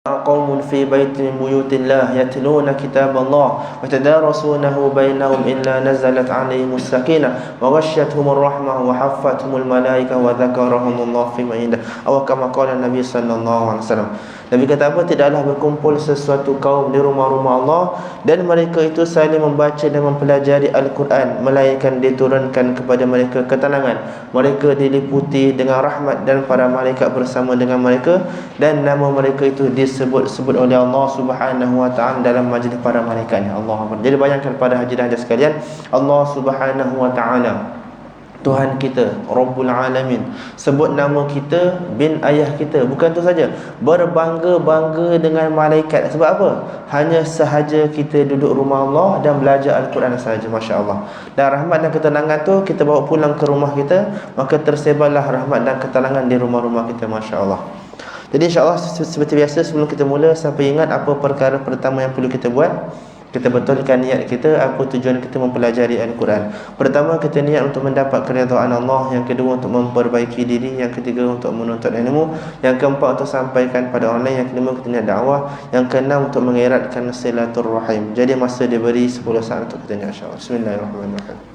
قوم في بيت من بيوت الله يتلون كتاب الله وتدارسونه بينهم إلا نزلت عليهم السكينة وغشيتهم الرحمة وحفتهم الملائكة وذكرهم الله في من عنده أو كما قال النبي صلى الله عليه وسلم. Nabi kata apa? Tidaklah berkumpul sesuatu kaum di rumah-rumah Allah dan mereka itu saling membaca dan mempelajari Al-Quran, melainkan diturunkan kepada mereka ketenangan. Mereka diliputi dengan rahmat dan para malaikat bersama dengan mereka, dan nama mereka itu disebut-sebut oleh Allah Subhanahu wa taala dalam majlis para malaikatnya. Allah Akbar. Jadi bayangkan pada hadirin sekalian, Allah Subhanahu wa taala, Tuhan kita, Rabbul Alamin, sebut nama kita bin ayah kita. Bukan tu saja, berbangga-bangga dengan malaikat. Sebab apa? Hanya sahaja kita duduk rumah Allah dan belajar Al-Quran sahaja. Masya Allah. Dan rahmat dan ketenangan tu kita bawa pulang ke rumah kita, maka tersebarlah rahmat dan ketenangan di rumah-rumah kita. Masya Allah. Jadi insyaAllah seperti biasa, sebelum kita mula, sampai ingat apa perkara pertama yang perlu kita buat. Kita betulkan niat kita, apa tujuan kita mempelajari Al-Quran. Pertama, kita niat untuk mendapat keridhaan Allah. Yang kedua, untuk memperbaiki diri. Yang ketiga, untuk menuntut ilmu. Yang keempat, untuk sampaikan pada orang lain. Yang kelima, kita niat dakwah. Yang keenam, untuk mengeratkan silaturrahim. Jadi masa diberi 10 saat untuk kita niat, insyaAllah. Bismillahirrahmanirrahim.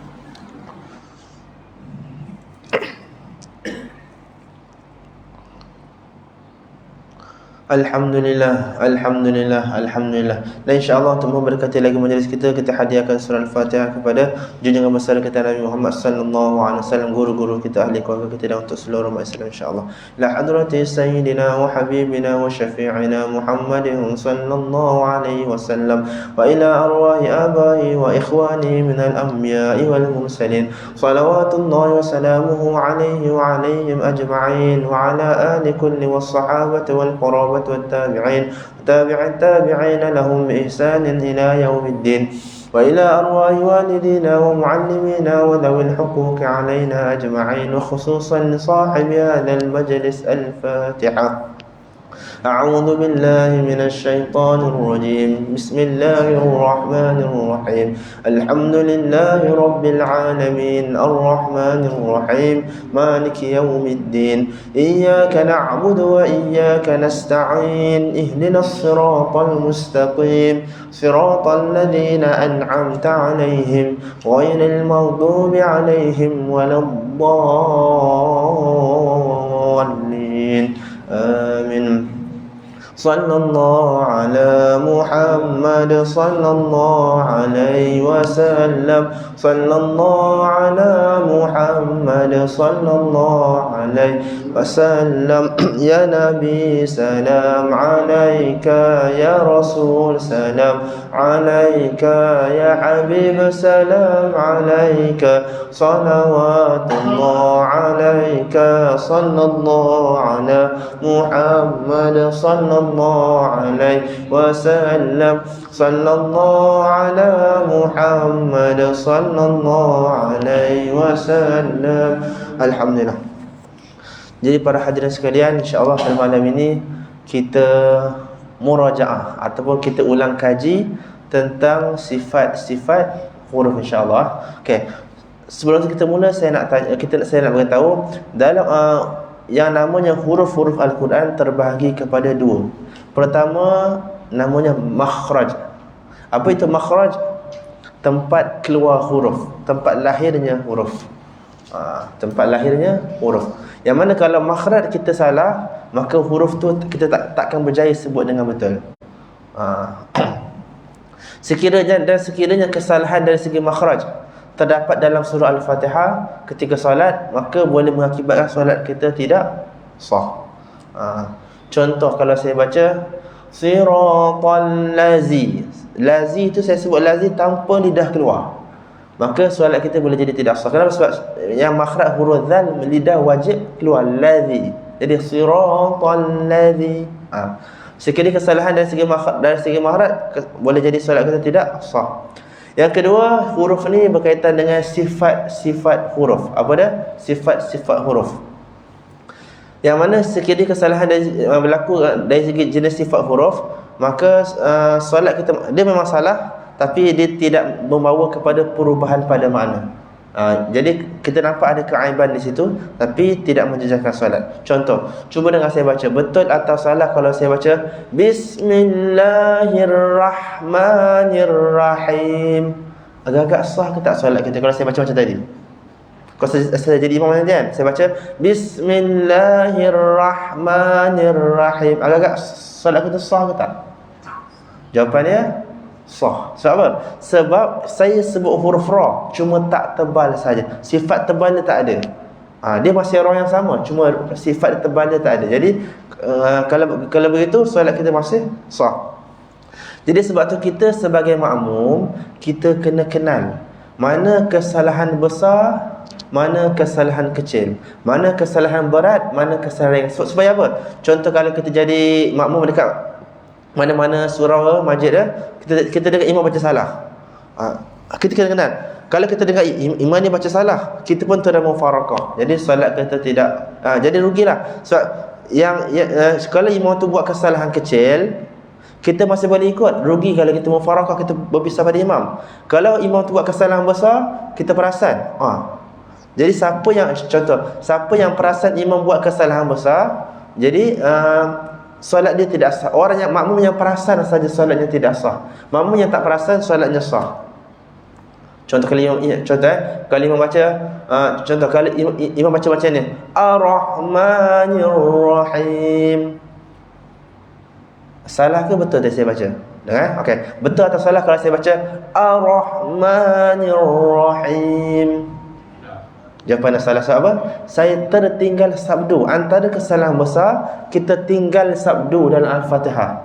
Alhamdulillah, Alhamdulillah, Alhamdulillah. Dan insyaAllah untuk memberkati lagi majlis kita, kita hadiahkan surah Al-Fatihah kepada junjungan besar kita Nabi Muhammad sallallahu alaihi wasallam, guru-guru kita, ahli keluarga kita, dan untuk seluruh umat Islam insyaAllah. La hadrati sayyidina wa habibina wa syafi'ina Muhammadin sallallahu alaihi wasallam, wa ila arwahi abai wa ikhwani minal anbiya'i wal mursalin, salawatullahi wa salamuhu alaihi wa alaihim ajma'in, wa ala ali kulli was sahabati wal qurabati والتابعين وتابع التابعين لهم بإحسان إلى يوم الدين, وإلى أرواح والدينا ومعلمينا وذوي الحقوق علينا أجمعين, وخصوصا لصاحب هذا المجلس. الفاتحة. أعوذ بالله من الشيطان الرجيم. بسم الله الرحمن الرحيم. الحمد لله رب العالمين الرحمن الرحيم مالك يوم الدين. إياك نعبد وإياك نستعين. اهدنا الصراط المستقيم صراط الذين أنعمت عليهم غير المغضوب عليهم ولا الضالين. آمين. صلى الله على محمد صلى الله عليه وسلم. صلى الله على محمد صلى الله عليه وسلم. يا نبي سلام عليك، يا رسول سلام عليك، يا حبيب سلام عليك، صلوات الله عليك. صلى الله على محمد صلى الله عليه وسلم. صلى الله على محمد صلى الله عليه وسلم. Alhamdulillah. Jadi para hadirin sekalian, insya-Allah pada malam ini kita murajaah ataupun kita ulang kaji tentang sifat-sifat huruf, insya-Allah. Okey. Sebelum kita mula, saya nak beritahu dalam yang namanya huruf-huruf Al-Quran terbahagi kepada dua. Pertama, namanya makhraj. Apa itu makhraj? Tempat keluar huruf, tempat lahirnya huruf. Tempat lahirnya huruf. Yang mana kalau makhraj kita salah, maka huruf tu kita takkan berjaya sebut dengan betul. Sekiranya kesalahan dari segi makhraj terdapat dalam surah Al-Fatihah ketika solat, maka boleh mengakibatkan solat kita tidak sah. Contoh, kalau saya baca siratal lazi, lazi itu saya sebut lazi tanpa lidah keluar, maka solat kita boleh jadi tidak sah. Kenapa? Sebab yang makhraj huruf zal, lidah wajib keluar, lazi. Jadi siratal lazi. Sekiranya kesalahan dari segi makhraj boleh jadi solat kita tidak sah. Yang kedua, huruf ni berkaitan dengan sifat-sifat huruf. Apa dia? Sifat-sifat huruf. Yang mana sekiranya kesalahan berlaku dari segi jenis sifat huruf, maka solat kita dia memang salah, tapi dia tidak membawa kepada perubahan pada makna. Jadi kita nampak ada keaiban di situ, tapi tidak menjejaskan solat. Contoh, cuba dengar saya baca. Betul atau salah kalau saya baca Bismillahirrahmanirrahim? Agak-agak sah ke tak solat kita kalau saya baca macam tadi? Kalau saya jadi imam nanti kan, saya baca Bismillahirrahmanirrahim, agak-agak solat kita sah ke tak? Jawapannya sah. Sebab apa? Sebab saya sebut huruf ra, cuma tak tebal saja. Sifat tebal dia tak ada. Dia masih ra yang sama, cuma sifat tebal dia tak ada. Jadi kalau begitu solat kita masih sah. Jadi sebab tu kita sebagai makmum, kita kena kenal mana kesalahan besar, mana kesalahan kecil, mana kesalahan berat, mana kesalahan ringan. Supaya apa? Contoh kalau kita jadi makmum dekat mana-mana surau masjid kita dengar imam baca salah, kita kena kenal. Kalau kita dengar imam ni baca salah, kita pun terus mufarakah. Jadi solat kita tidak jadi rugilah. Sebab kalau imam tu buat kesalahan kecil, kita masih boleh ikut. Rugi kalau kita mufarakah, kita berpisah pada imam. Kalau imam tu buat kesalahan besar, kita perasan. Jadi siapa yang perasan imam buat kesalahan besar, jadi solat dia tidak sah. Orang yang makmum yang perasan saja solatnya tidak sah. Makmum yang tak perasan solatnya sah. Contoh kalau imam baca kalau imam baca macam ni, Ar-Rahmanir-Rahim. Salah ke betul tadi saya baca? Dengar? Okey. Betul atau salah kalau saya baca Ar-Rahmanir-Rahim? Jawapan salah. Sebab apa? Saya tertinggal sabdu. Antara kesalahan besar, kita tinggal sabdu dalam Al-Fatihah.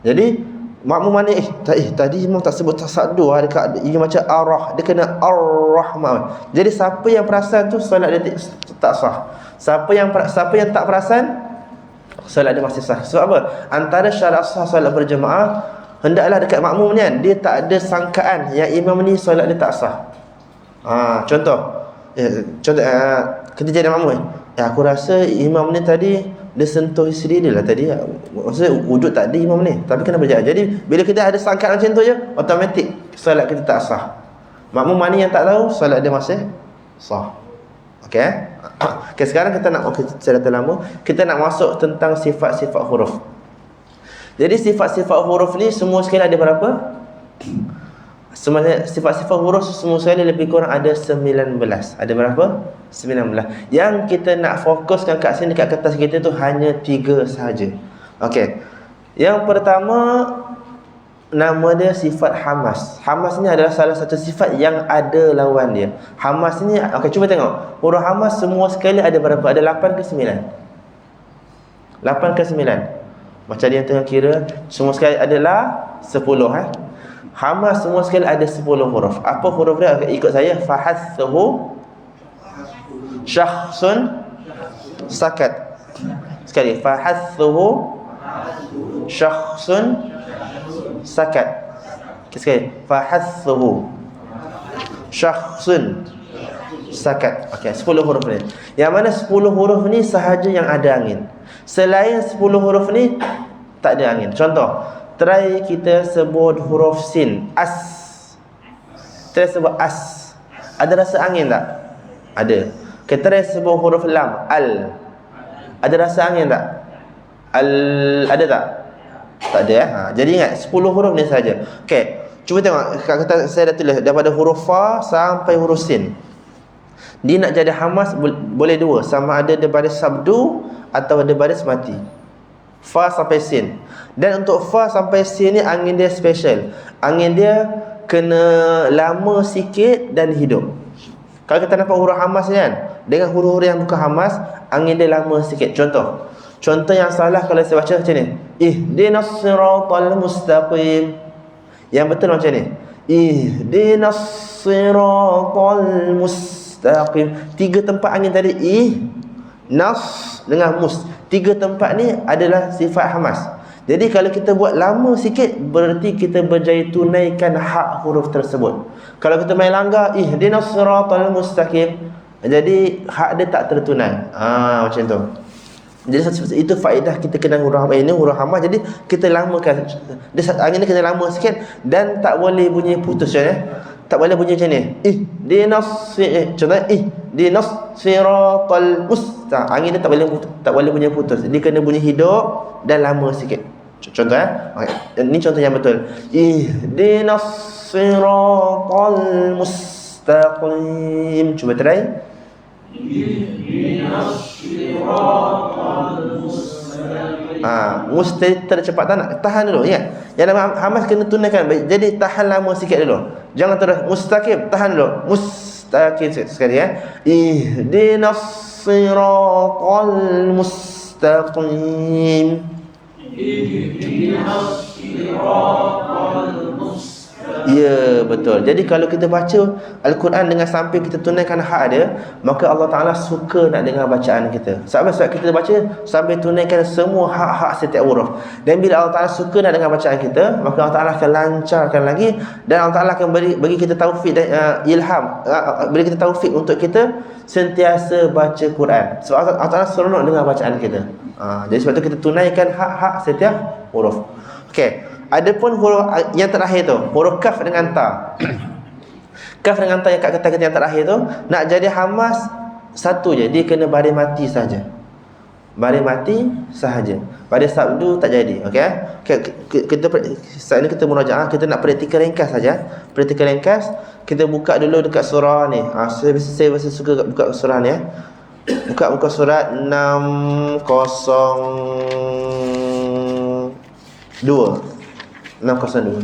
Jadi makmum mana tadi imam tak sebut sabdu, dekat dia macam arah, dia kena Ar-Rahman. Jadi siapa yang perasan tu solat dia tak sah. Siapa yang tak perasan, solat dia masih sah. Sebab apa? Antara syarat sah solat berjemaah, hendaklah dekat makmum ni kan, dia tak ada sangkaan yang imam ni solat dia tak sah. Contoh kita jadi makmum, aku rasa imam ni tadi dia sentuh isteri dia lah tadi. Maksudnya wujud tak ada imam ni, tapi kena berjalan. Jadi bila kita ada sangkaan macam tu je, automatik solat kita tak sah. Makmum mana yang tak tahu, solat dia masih sah. Okey. Sekarang kita nak saya dah lama, kita nak masuk tentang sifat-sifat huruf. Jadi sifat-sifat huruf ni semua sekali ada berapa? Sebenarnya sifat-sifat huruf semua sekali lebih kurang ada 19. Ada berapa? 19. Yang kita nak fokuskan kat sini, kat kertas kita tu hanya 3 sahaja. Okey. Yang pertama, nama dia sifat hamas. Hamas ni adalah salah satu sifat yang ada lawan dia. Hamas ni, okey, cuba tengok. Huruf hamas semua sekali ada berapa? Ada 8 ke 9? 8 ke 9? Macam dia yang tengah kira, semua sekali adalah 10 Hamas semua sekali ada 10 huruf. Apa huruf dia? Ikut saya. Fahathuhu syakhsun sakat. Sekali. Fahathuhu syakhsun sakat. Sekali. Fahathuhu syakhsun sakat. Okey, 10 huruf ni. Yang mana 10 huruf ni sahaja yang ada angin. Selain 10 huruf ni tak ada angin. Contoh, try kita sebut huruf sin, as. Try sebut as. Ada rasa angin tak? Ada. Kita try sebut huruf lam, al. Ada rasa angin tak? Al, ada tak? Tak ada. Jadi ingat 10 huruf ni saja. Okey, cuba tengok kat kertas saya dah tulis daripada huruf fa sampai huruf sin. Dia nak jadi hamas boleh dua, sama ada dia baris sabdu atau dia baris mati. Fa sampai sin. Dan untuk fa sampai sin ni angin dia special. Angin dia kena lama sikit dan hidup. Kalau kita nampak huruf hamas ni kan, dengan huruf-huruf yang bukan hamas, angin dia lama sikit. Contoh yang salah kalau saya baca macam ni, ihdinas siratal mustaqim. Yang betul macam ni, ihdinas siratal mustaqim. 3 tempat angin tadi, nas dengan mus. 3 tempat ni adalah sifat hamas. Jadi kalau kita buat lama sikit, berarti kita berjaya tunaikan hak huruf tersebut. Kalau kita main langgar, ihdinas siratal mustaqim, jadi hak dia tak tertunai. Macam tu. Jadi itu faedah kita kena huruf ini huruf hamas. Jadi kita lamakan. Dia angin dia kena lama sikit dan tak boleh bunyi putus Tak boleh bunyi macam ni. Contoh ihdinas siratal mustaqim. Angin dia tak boleh bunyi putus. Dia kena bunyi hidup dan lama sikit. Contoh okay. Ini contoh yang betul. Ihdinas siratal mustaqim. Cuba try. Ihdinas siratal mustaqim. Mesti tercepat, tak nak. Tahan dulu, ingat. Yang nama hamas kena tunaikan. Jadi tahan lama sikit dulu. Jangan terus mustaqim, tahan dulu. Mustaqim sekali ya. Ihdinas siratal mustaqim. Ihdinas siratal mustaqim. Ya, betul. Jadi kalau kita baca Al-Quran dengan sampai kita tunaikan hak dia, maka Allah Ta'ala suka nak dengar bacaan kita. Sebab kita baca sampai tunaikan semua hak-hak setiap huruf. Dan bila Allah Ta'ala suka nak dengar bacaan kita, maka Allah Ta'ala akan lancarkan lagi. Dan Allah Ta'ala akan bagi kita taufik dan ilham, beri kita taufik untuk kita sentiasa baca Quran. Sebab Allah Ta'ala seronok dengar bacaan kita. Jadi sebab tu kita tunaikan hak-hak setiap huruf. Okey. Adapun huruf yang terakhir tu, huruf kaf dengan ta. Kaf dengan ta yang kat kata yang terakhir tu, nak jadi hamas satu je, dia kena baris mati saja. Baris mati sahaja. Pada sabdu tak jadi, okey? Kita saat ini kita murojaah, kita nak praktikal ringkas saja. Praktikal ringkas, kita buka dulu dekat surah ni. Saya biasa suka buka surah ni ya. Buka muka surat 602. 602.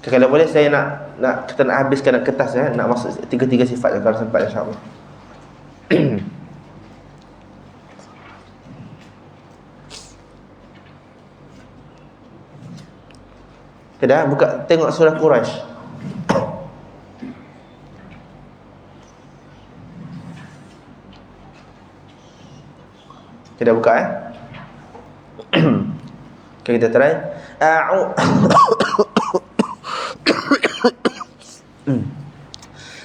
Kalau boleh saya nak kita nak habiskan kertas ya, nak masuk tiga sifat kalau sempat insya-Allah. Dah buka tengok surah Quraisy. Kita buka Okay, kita try.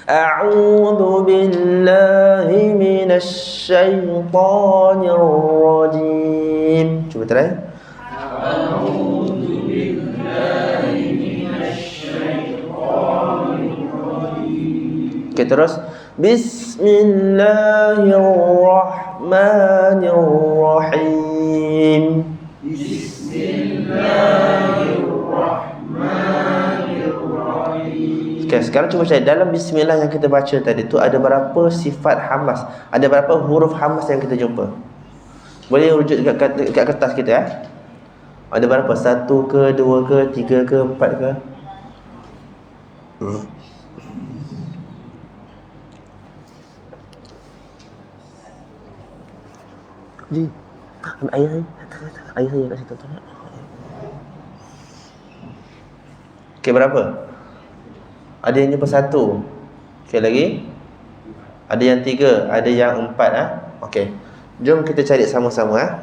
A'udzu billahi minasy syaithanir rajim. Cuba try. A'udzu billahi minasy syaithanir rajim. Okay, terus. Bismillahirrahmanirrahim. Bismillahirrahmanirrahim. Okay, sekarang cuba cari dalam bismillah yang kita baca tadi tu ada berapa sifat hamas? Ada berapa huruf hamas yang kita jumpa? Boleh rujuk dekat kertas kita ya? Ada berapa? 1 ke, 2 ke, 3 ke, 4 ke? Ji, ambil air saya kat situ. Okey, berapa? Ada yang jumpa 1. Okey, lagi? Ada yang 3, ada yang 4 Okey. Jom kita cari sama-sama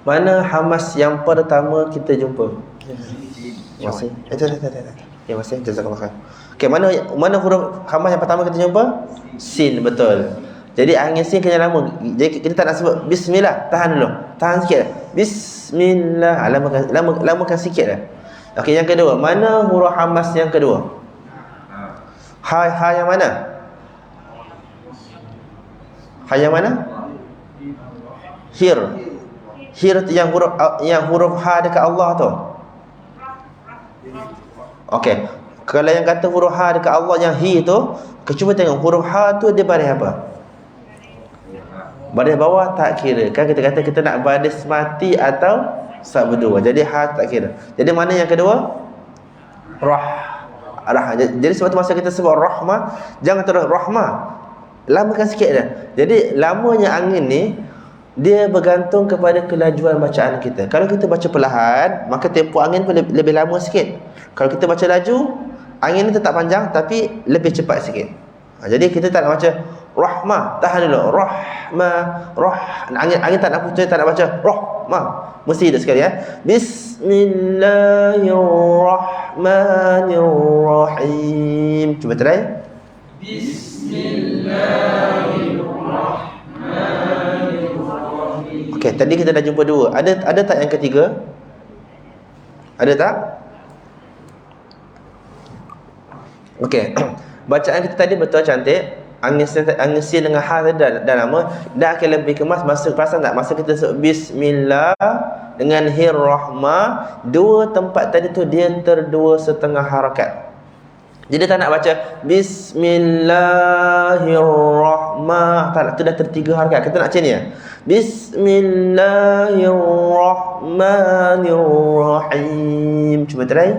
Mana hamas yang pertama kita jumpa? Masih. Ya, masih. Jazakallah khair. Okey, mana huruf hamas yang pertama kita jumpa? Sin, betul. Jadi angin sin kena lama. Jadi kita tak nak sebut bismillah, tahan dulu. Tahan sikit. Bismillah. Lamakan sikit dah. Okey, yang kedua, mana huruf hamas yang kedua? Ha yang mana? Ha yang mana? Hir yang huruf ha dekat Allah tu. Okey. Kalau yang kata huruf ha dekat Allah yang hi tu, cuba tengok huruf ha tu dia baris apa? Baris bawah tak kira. Kan kita kata kita nak baris mati atau sabdu. Jadi ha tak kira. Jadi mana yang kedua? Rah. Jadi sebab tu masa kita sebut rahmah, jangan terus rahmah. Lamakan sikit dah. Jadi lamanya angin ni dia bergantung kepada kelajuan bacaan kita. Kalau kita baca perlahan, maka tempoh angin pun lebih lama sikit. Kalau kita baca laju, angin ni tetap panjang tapi lebih cepat sikit. Jadi kita tak nak baca rahmah, tahan dulu. Angin tak nak putus, tak nak baca rahmah. Mesti hidup sekali Bismillahirrahmanirrahim. Cuba try. Bismillahirrahmanirrahim. Okey, tadi kita dah jumpa 2. Ada tak yang ketiga? Ada tak? Okey. Bacaan kita tadi betul cantik. Angin sin dengan ha tadi dah lama. Dah akan lebih kemas. Masa perasan tak? Masa kita sebut bismillah dengan hirrahmah, dua tempat tadi tu dia terdua setengah harakat. Jadi tak nak baca bismillahirrahmanirrahim. Tak nak, tu dah tertiga harakat. Kita nak macam ni ya. Bismillahirrahmanirrahim. Cuba try.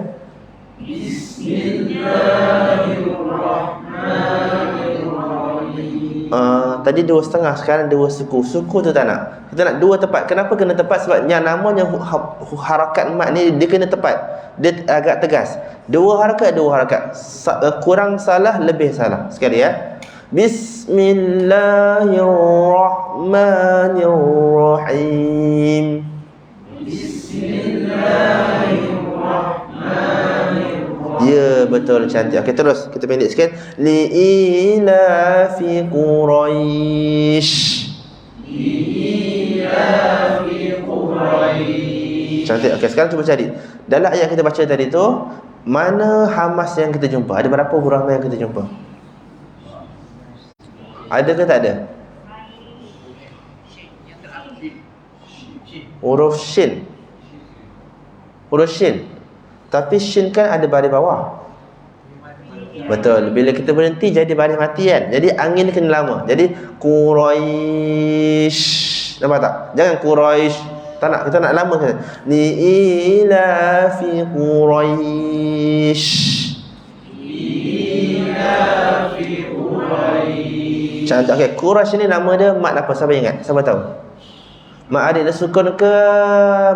Tadi dua setengah, sekarang dua suku. Suku tu tak nak. Kita nak dua tepat. Kenapa kena tepat? Sebab yang namanya harakat mat ni dia kena tepat. Dia agak tegas. Dua harakat. Kurang salah, lebih salah. Sekali ya. Bismillahirrahmanirrahim. Ya, betul, cantik. Okey, terus kita pendek sikit. Li'ilafi Quraisy. Cantik. Okey, sekarang cuba cari. Dalam ayat kita baca tadi tu, mana hamas yang kita jumpa? Ada berapa huruf yang kita jumpa? Ada ke tak ada? Huruf shin. Huruf shin. Tapi shin kan ada baris bawah. Betul. Bila kita berhenti jadi baris mati kan. Jadi angin kena lama. Jadi Quraisy. Nampak tak? Jangan Quraisy. Tak nak, kita nak lama kan. Ni ila fi Quraisy. Cantik. Okey, Quraisy ni nama dia mat apa? Siapa ingat? Siapa tahu? Mat adik dia sukun ke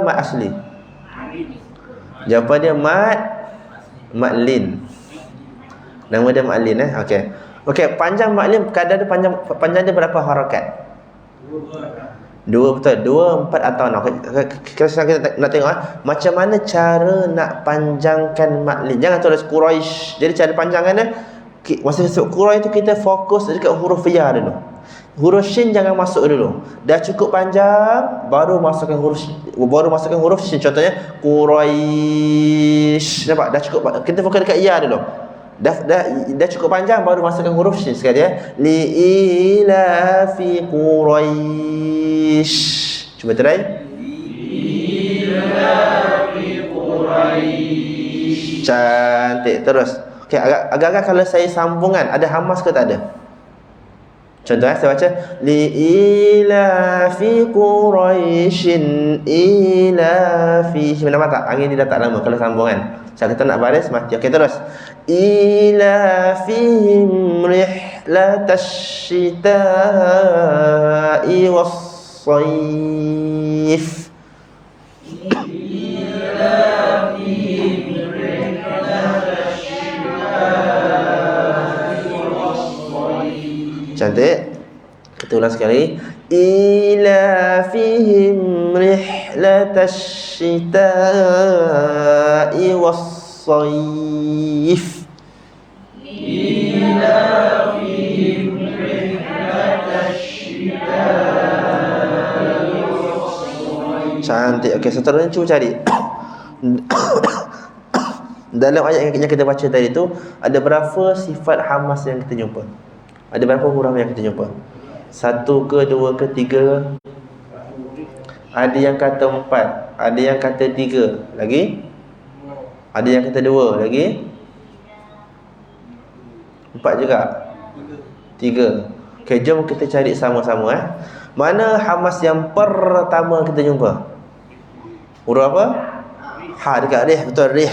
mat asli? Jawapan dia mat lin. Nama dia mat lin Okey. Okey, panjang mat lin kadar dia panjang dia berapa harakat? Dua, betul. 2, 4 atau 6. Kita nak tengok macam mana cara nak panjangkan mat lin. Jangan tulis Quraisy. Jadi cara panjangkan dia, masa sebut Quraisy tu kita fokus dekat huruf ya dulu. Huruf shin jangan masuk dulu. Dah cukup panjang baru masukkan huruf shin. Contohnya Quraisy. Nampak? Dah cukup. Kita fokus dekat ya dulu. Dah cukup panjang baru masukkan huruf shin sekali ya. Li ila fi Quraisy. Cuba try. Li ila fi Quraisy. Cantik. Terus. Okey, agak-agak kalau saya sambungan ada hamas ke tak ada? Contohnya saya baca li ila fi Quraisyin ila fi. Nampak tak? Angin dia dah tak lama kalau sambungan. Saya kita nak baris mati. Okey, terus. Ila fihim rihlatash shita'i was-sayf. Ila fihim rihlatash shita'i was-sayf. Cantik. Kita ulang sekali. Ila fihim rihlatash shita'i was-sayf. Ila fihim rihlatash shita'i was-sayf. Cantik. Okey, seterusnya cuba cari. Dalam ayat yang kita baca tadi tu ada berapa sifat hamas yang kita jumpa? Ada berapa huruf yang kita jumpa? 1 ke 2 ke 3? Ada yang kata 4, ada yang kata 3. Lagi? Ada yang kata 2 lagi? 4 juga? 3. Okey, jom kita cari sama-sama Mana hamas yang pertama kita jumpa? Huruf apa? Ha, dekat rih, betul, rih.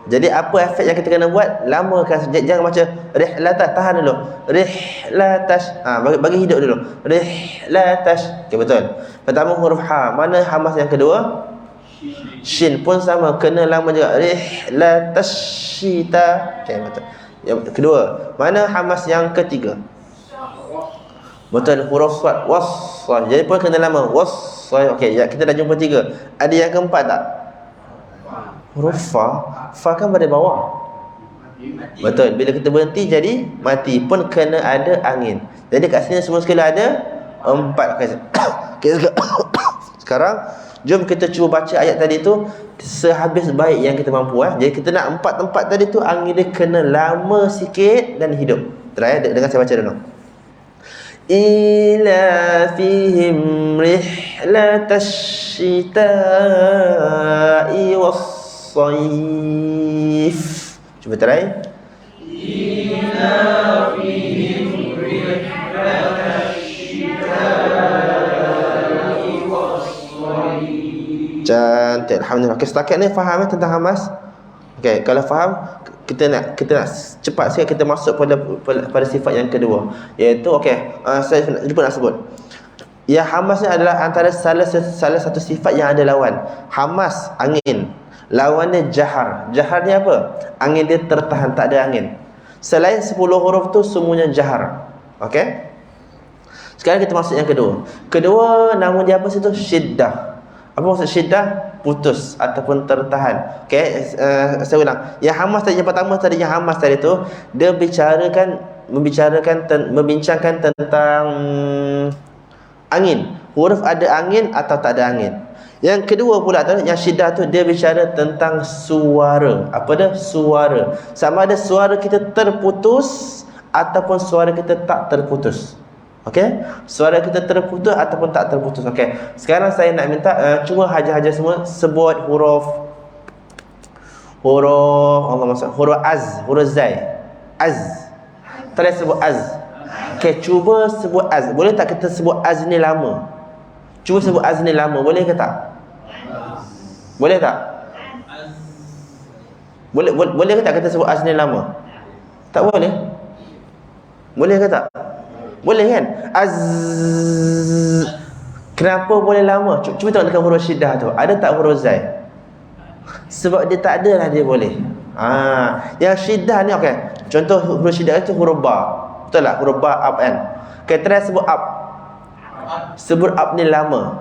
Jadi apa efek yang kita kena buat? Lamakan, jangan baca rihlatas, tahan dulu. Rihlatas. Bagi hidup dulu. Rihlatas. Okey, betul. Pertama huruf ha. Mana hamas yang kedua? Shin pun sama, kena lama juga. Rihlatas syita. Okey, betul. Yang kedua, mana hamas yang ketiga? Betul, huruf sad, was. Jadi pun kena lama. Was. Okey, kita dah jumpa 3. Ada yang keempat tak? Huruf fa kan pada bawah. Betul. Bila kita berhenti jadi mati pun kena ada angin. Jadi kat sini semua sekali ada 4. Okay, sekarang Jom kita cuba baca ayat tadi tu sehabis baik yang kita mampu. Jadi kita nak 4 tempat tadi tu angin dia kena lama sikit dan hidup. Try dengan saya baca dulu. Ila fihim rihlatash shita'i was-sayf. Cuba try. Ila fihim rihlatash shita'i was-sayf. Cantik, alhamdulillah. Okey, setakat ni faham tentang Hamas? Okey, kalau faham, kita nak cepat sikit kita masuk pada sifat yang kedua, iaitu saya lupa nak sebut. Ya, Hamas ni adalah antara salah satu sifat yang ada lawan. Hamas angin, lawannya jahar. Jahar ni apa? Angin dia tertahan, tak ada angin. Selain 10 huruf tu semuanya jahar. Okey. Sekarang kita masuk yang kedua. Kedua nama dia apa situ? Syiddah. Apa maksud syiddah? Putus ataupun tertahan. Okey, saya ulang. Yang Hamas tadi, yang pertama tadi, yang Hamas tadi tu dia membincangkan tentang angin. Huruf ada angin atau tak ada angin. Yang kedua pula tu, yang syiddah tu dia bicara tentang suara. Apa dia? Suara. Sama ada suara kita terputus ataupun suara kita tak terputus. Okey, suara kita terputus ataupun tak terputus. Okey, sekarang saya nak minta cuba haja-haja semua sebut huruf Allah maksud huruf huruf zai. Try sebut az. Okey, cuba sebut az. Boleh tak kita sebut az ni lama? Cuba sebut az ni lama, boleh ke tak? Boleh tak? Boleh ke tak kita sebut az ni lama? Tak boleh? Boleh ke tak? Boleh kan? Kenapa boleh lama? Cuba tengok dekat huruf syiddah tu. Ada tak huruf zai? Sebab dia tak ada lah dia boleh. Yang syiddah ni okey. Contoh huruf syiddah itu huruf ba. Betul tak? Huruf ba up kan? Okey, try sebut up. Sebut up ni lama.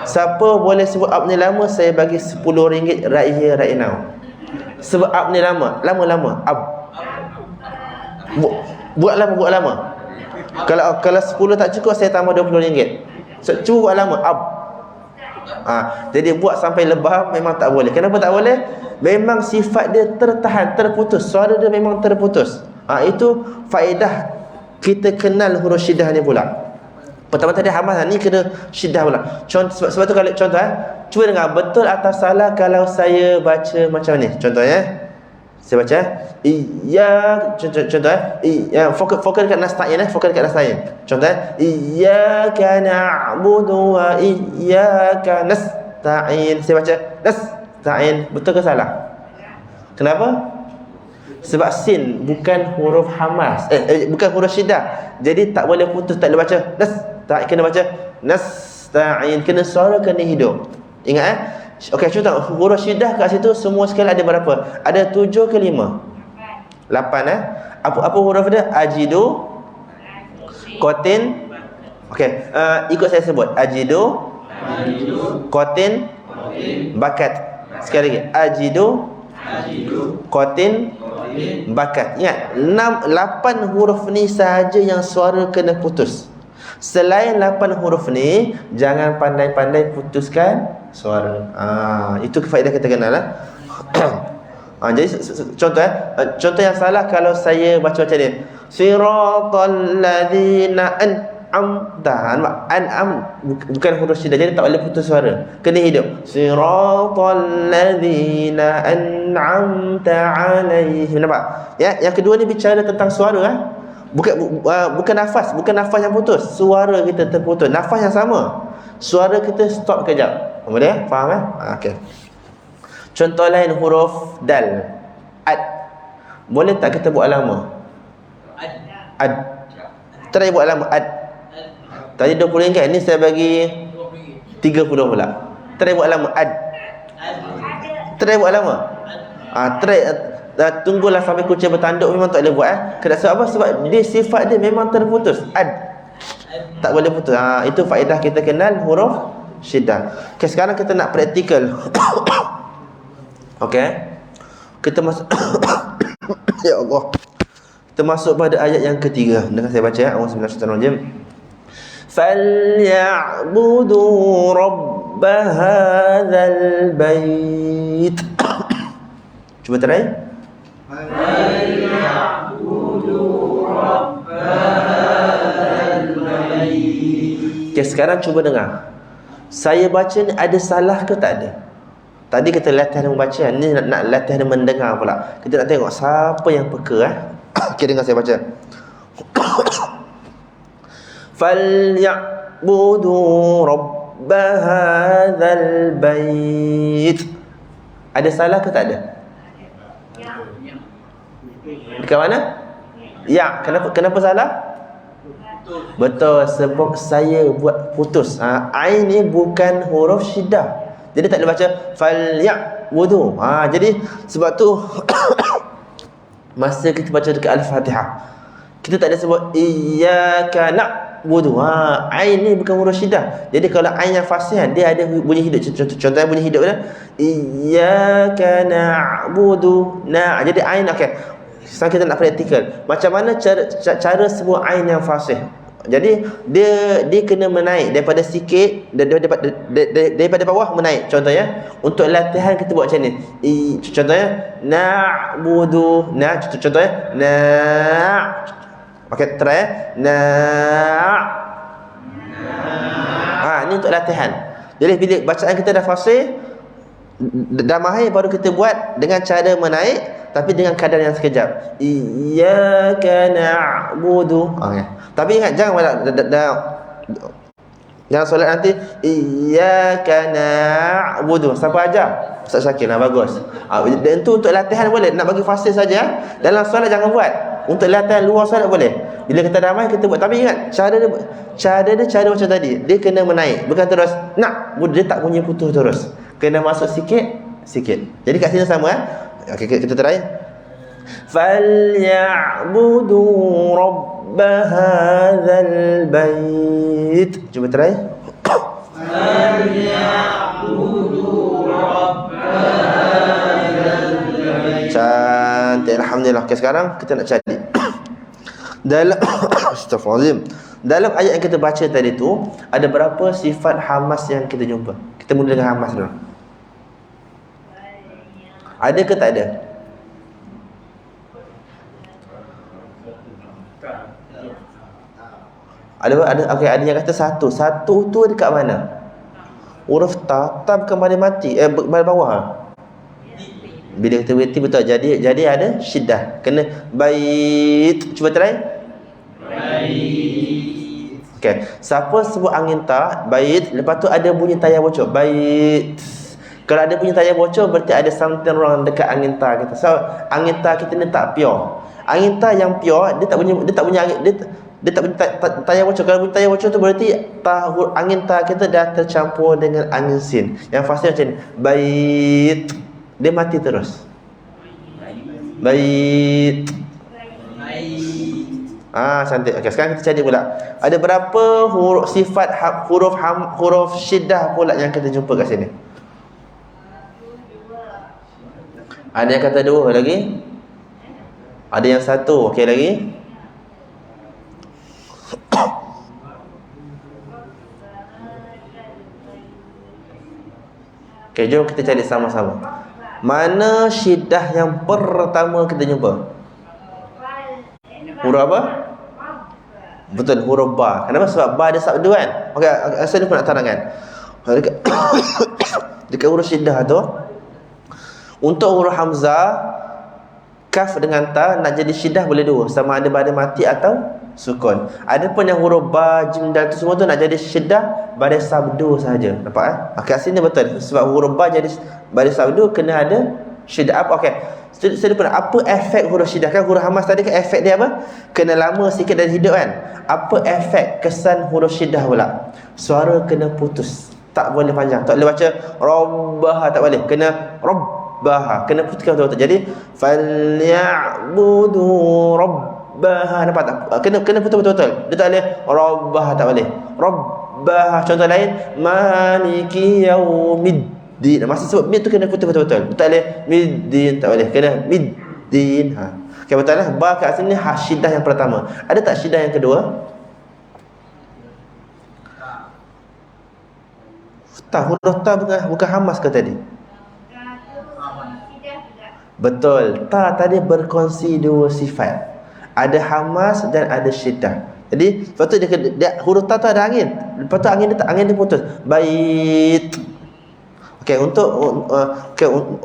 Siapa boleh sebut up ni lama, saya bagi RM10 right here right now. Sebut up ni lama. Lama-lama. Up. Buat lama. Kalau 10 tak cukup, saya tambah RM20. So, cuba buat lama. Up. Jadi buat sampai lebah memang tak boleh. Kenapa tak boleh? Memang sifat dia tertahan, terputus. Suara dia memang terputus. Itu faedah kita kenal huruf syiddah ni pula. Pertama tadi Hamas ni kena syiddah pula. Sebab tu kalau contoh cuba dengar betul atau salah kalau saya baca macam ni. Contohnya saya baca contoh fokus dekat nasta'in fokus dekat nasta'in. Contoh iyyaka na'budu wa iyyaka nasta'in. Saya baca nasta'in. Betul ke salah? Kenapa? Sebab sin bukan huruf Hamas. Bukan huruf syiddah. Jadi tak boleh putus, tak boleh baca nasta'in, kena baca nasta'in. Kena suara kena hidup. Ingat Okey, cuba tengok huruf syiddah kat situ semua sekali ada berapa? Ada 7 ke 5? 8 Apa huruf dia? Ajidu, qatin. Okey, ikut saya sebut. Ajidu, qatin, bakat. Sekali lagi. Ajidu, qatin, bakat. Ingat, 8 huruf ni sahaja yang suara kena putus. Selain 8 huruf ni, jangan pandai-pandai putuskan suara. Itu faedah kita kenal jadi contoh yang salah kalau saya baca macam ni. Siratal ladzina an'amta. An'am bukan huruf syiddah, jadi tak boleh putus suara. Kena hidup. Siratal ladzina an'amta alaihim. Nampak? Ya, yang kedua ni bicara tentang suara bukan nafas yang putus. Suara kita terputus. Nafas yang sama. Suara kita stop kejap. Boleh? Faham okey. Contoh lain huruf dal. Ad. Boleh tak kita buat lama? Ad. Try buat lama. Ad. Tadi RM20, ni saya bagi RM30 pula. Try buat lama. Ad. Try buat lama. Tunggulah sampai kucing bertanduk, memang tak boleh buat Sebab apa? Sebab dia sifat dia memang terputus. Ad. Tak boleh putus. Itu faedah kita kenal huruf syiddah. Okay, sekarang kita nak praktikal. Okey. Kita masuk ya Allah. Kita masuk pada ayat yang ketiga. Dengar saya baca Auzubillahi minasyaitanir rajim. Falyabudu rabb rabb hadzal bait. Cuba try. Okay, sekarang cuba dengar. Saya baca ni ada salah ke tak ada? Tadi kita latihan membaca, ni nak latihan mendengar pula. Kita nak tengok siapa yang peka Okay, dengar saya baca. Falyabudu rabb hadzal bait. Ada salah ke tak ada? Dekat mana? Ya, kenapa salah? Betul, sebab saya buat putus. Ain ni bukan huruf syiddah. Jadi tak boleh baca falyabudu. Jadi sebab tu masa kita baca dekat Al-Fatihah, kita tak ada sebut iyyaka na'budu. Ain ni bukan huruf syiddah. Jadi kalau ain yang fasih, dia ada bunyi hidup. Contohnya bunyi hidup dia iyyaka na'budu. Jadi ain okey. Sekarang kita nak praktikal. Macam mana cara sebut ain yang fasih? Jadi dia kena menaik daripada sikit, daripada bawah menaik. Contohnya untuk latihan kita buat macam ni. Contohnya na'budu. Contohnya pakai try ni untuk latihan. Jadi bila bacaan kita dah fasih, dah mahir, baru kita buat dengan cara menaik, tapi dengan kadar yang sekejap. Iyyaka na'budu. Tapi ingat, jangan solat nanti iyyaka na'budu. Siapa ajar? Ustaz Syakir. Bagus. Dan itu untuk latihan boleh. Nak bagi fasih saja. Dalam solat jangan buat. Untuk latihan luar solat boleh. Bila kita ramai kita buat. Tapi ingat, cara dia macam tadi. Dia kena menaik, bukan terus na'budu. Dia tak bunyi putus terus. Kena masuk sikit. Jadi kat sini sama Okay, kita try. Falyabudu rabb hadzal bait. Cuba try. Falyabudu rabb hadzal bait. Cantik, alhamdulillah. Okay, sekarang kita nak cari dalam Astaghfirullahaladzim. Dalam ayat yang kita baca tadi tu, ada berapa sifat hamas yang kita jumpa? Kita mula dengan hamas dulu. Ada ke tak ada? Ada. Okey, ada yang kata satu. Satu tu dekat mana? Huruf ta bukan pada mati, pada bawah. Bila kita berhenti betul. Jadi ada syiddah. Kena bait. Cuba try. Bait. Okey. Siapa sebut angin ta, bait, lepas tu ada bunyi tayar bocor. Bait. Kalau ada bunyi tayar bocor, berarti ada something wrong dekat angin ta kita. So, angin ta kita ni tak pure. Angin ta yang pure, dia tak bunyi angin, dia tak bunyi tayar bocor. Kalau bunyi tayar bocor tu berarti angin ta kita dah tercampur dengan angin sin. Yang fasih macam ni. Bait. Dia mati terus. Bait. Cantik. Okey, sekarang kita cari pula. Ada berapa huruf syiddah pula yang kita jumpa kat sini? Ada yang kata 2 lagi. Ada yang 1. Okey, lagi. Okey, jom kita cari sama-sama. Mana syiddah yang pertama kita jumpa? Huruf apa? Betul, huruf ba. Kenapa? Sebab ba ada sabdu kan? Okey, asal ni pun nak terangkan. Dekat huruf syiddah tu, untuk huruf hamzah, kaf dengan ta nak jadi syiddah boleh 2, sama ada pada mati atau sukun. Adapun yang huruf ba, jim, dal tu semua tu nak jadi syiddah pada sabdu saja. Nampak kat sini betul. Sebab huruf ba jadi pada sabdu kena ada syiddah. Apa? Okey. Saya lupa, apa efek huruf syiddah? Kan huruf hamas tadi kan efek dia apa? Kena lama sikit dari hidup kan? Apa efek kesan huruf syiddah pula? Suara kena putus. Tak boleh panjang. Tak boleh baca rabbah, tak boleh. Kena rabbaha. Kena putuskan betul-betul. Jadi falyabudu rabbaha. Nampak tak? Kena putus betul-betul. Dia tak boleh rabbaha, tak boleh. Rabbaha. Contoh lain, maliki yaumiddin. Masa sebut mid tu kena putus betul-betul. Tak boleh middin, tak boleh. Kena middin. Okay, betul lah. Ba kat sini syiddah yang pertama. Ada tak syiddah yang kedua? Ta, huruf ta bukan hamas ke tadi? Betul. Ta tadi berkongsi dua sifat. Ada hamas dan ada syiddah. Jadi, lepas tu huruf ta tu ada angin. Lepas tu angin dia putus. Bait. Okey, untuk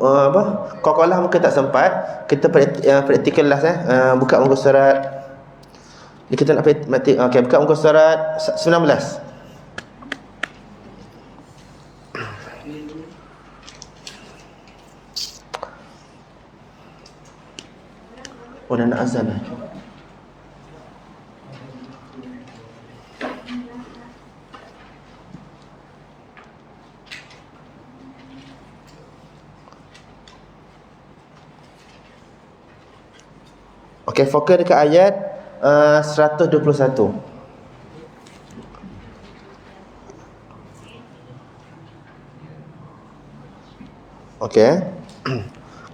apa? Qalqalah mungkin tak sempat. Kita praktikal last buka muka surat. Kita nak praktik. Okey, buka muka surat 19. Oh, dah nak azan dah. Okey, fokus dekat ayat 121. Okey.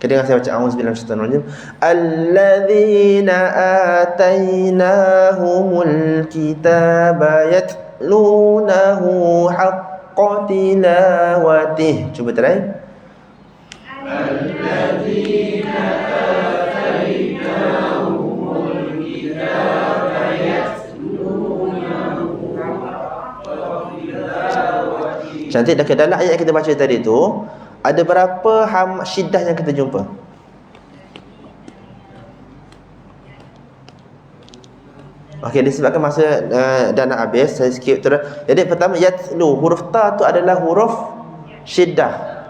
Kedengar saya baca auzubillahi minasyaitanir rajim. Alladzina atainahumul kitaba yatlunahu haqqa tilawatih. Cuba try. Alladzina atainahumul kitaba yatlunahu haqqa tilawatih. Cantik. Dah ke dalam ayat yang kita baca tadi tu, ada berapa syiddah yang kita jumpa? Okey, disebabkan masa dah nak habis, saya skip terus. Jadi pertama, yatlu, huruf ta tu adalah huruf syiddah.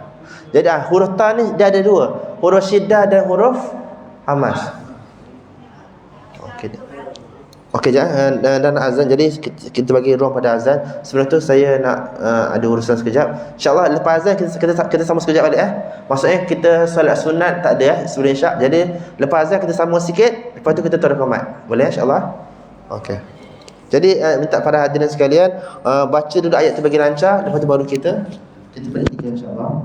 Jadi huruf ta ni dia ada dua, huruf syiddah dan huruf hamas. Okey. Okey, dan azan. Jadi kita bagi ruang pada azan. Sebelum tu saya nak ada urusan sekejap. InsyaAllah lepas azan kita sama sekejap balik Maksudnya kita solat sunat tak ada sebelum isyak. Jadi lepas azan kita sama sikit, lepas tu kita turun qomat. Boleh insya-Allah? Okey. Jadi minta para hadirin sekalian baca dulu ayat tu bagi lancar, lepas tu baru kita balik insya-Allah.